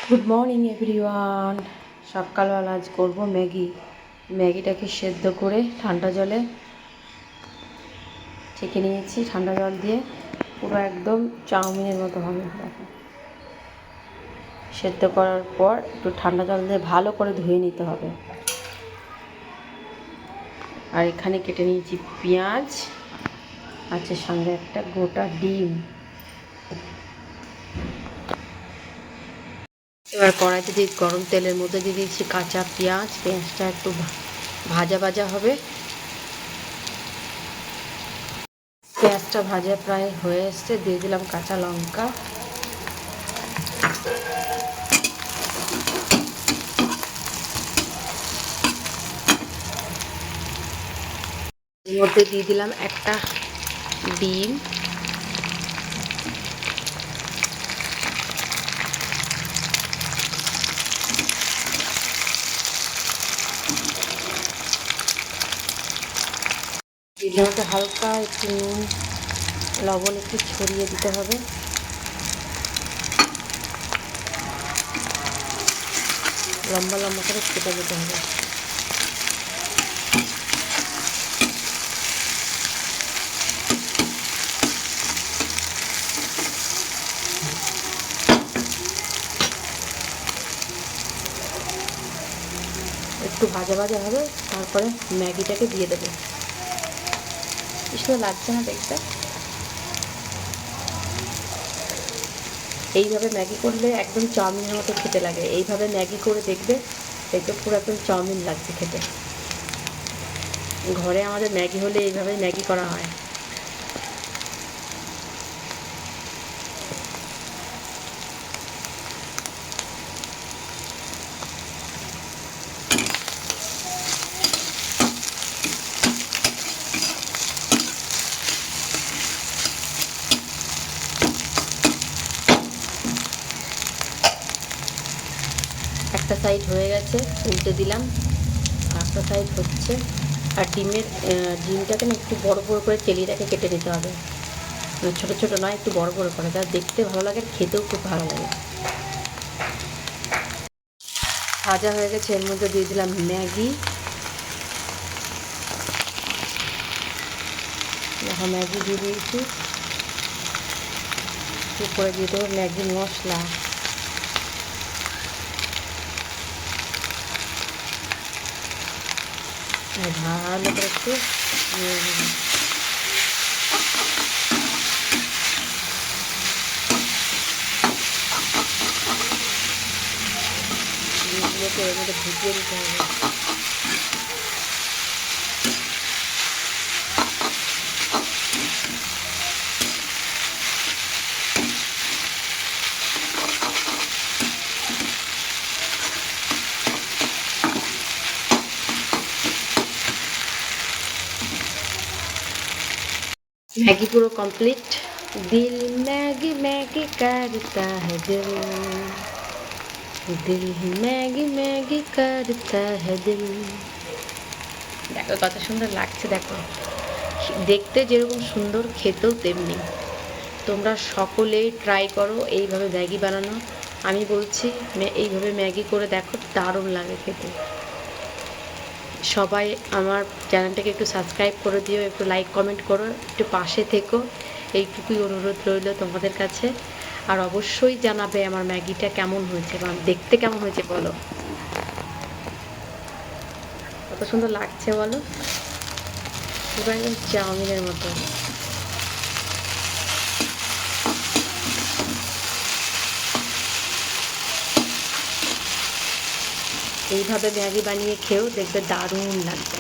Good morning everyone. সকালবেলা আজ করবো ম্যাগিটাকে সেদ্ধ করে ঠান্ডা জলে ছেঁকে নিয়েছি। ঠান্ডা জল দিয়ে পুরো একদম চাউমিনের মতো হবে। দেখো, সেদ্ধ করার পর একটু ঠান্ডা জল দিয়ে ভালো করে ধুয়ে নিতে হবে। আর এখানে কেটে নিয়েছি পেঁয়াজ, আছে সঙ্গে একটা গোটা ডিম। এবার কড়াইতে দিয়ে গরম তেলের মধ্যে দিয়ে দিয়েছি কাঁচা পেঁয়াজটা একটু ভাজা ভাজা হবে। পেঁয়াজটা ভাজা প্রায় হয়ে এসছে, দিয়ে দিলাম কাঁচা লঙ্কা। এর মধ্যে দিয়ে দিলাম একটা ডিম। ডিমটাকে হালকা একটু নুন লবণ একটু ছড়িয়ে দিতে হবে। লম্বা লম্বা করে কেটে দিতে হবে। একটু ভাজা ভাজা হবে, তারপরে ম্যাগিটাকে দিয়ে দেবো। কি সুন্দর লাগছে না দেখতে? এইভাবে ম্যাগি করলে একদম চাউমিনের মতো খেতে লাগে। এইভাবে ম্যাগি করে দেখবে, দেখবে পুরো একদম চাউমিন লাগছে খেতে। ঘরে আমাদের ম্যাগি হলে এইভাবে ম্যাগি করা হয়। একটা সাইড হয়ে গেছে, উল্টে দিলাম। একটা সাইড হচ্ছে। আর ডিমটাকে না একটু বড় বড় করে তেলিটাকে কেটে নিতে হবে। ছোট ছোট নয়, একটু বড় বড় করে, যা দেখতে ভালো লাগে আর খেতেও খুব ভালো লাগে। ভাজা হয়ে গেছে, এর মধ্যে দিয়ে দিলাম ম্যাগি। দেখো, ম্যাগি দিয়ে দিয়েছি। উপরে দিয়ে দেবো ম্যাগি মশলা। ভালো করে একটু ডিমগুলোকে এর মধ্যে ঢুকিয়ে দিতে হবে। मैगी पूरा कंप्लीट। दिल मैगी मैगी करता है दिल, दिल मैगी मैगी करता है दिल। দেখো কত সুন্দর লাগছে। দেখো, দেখতে যেরকম সুন্দর, খেতেও তেমনি। তোমরা সকলেই ট্রাই করো এইভাবে ম্যাগি বানানো। আমি বলছি এইভাবে ম্যাগি করে দেখো, দারুণ লাগে খেতে। সবাই আমার চ্যানেলটাকে একটু সাবস্ক্রাইব করে দিও, একটু লাইক কমেন্ট করো, একটু পাশে থেকো, এইটুকুই অনুরোধ রইল তোমাদের কাছে। আর অবশ্যই জানাবে আমার ম্যাগিটা কেমন হয়েছে বা দেখতে কেমন হয়েছে বলো। কত সুন্দর লাগছে বলো, পুরো একদম চাউমিনের মতো। এইভাবে ম্যাগি বানিয়ে খেয়েও দেখবে দারুণ লাগবে।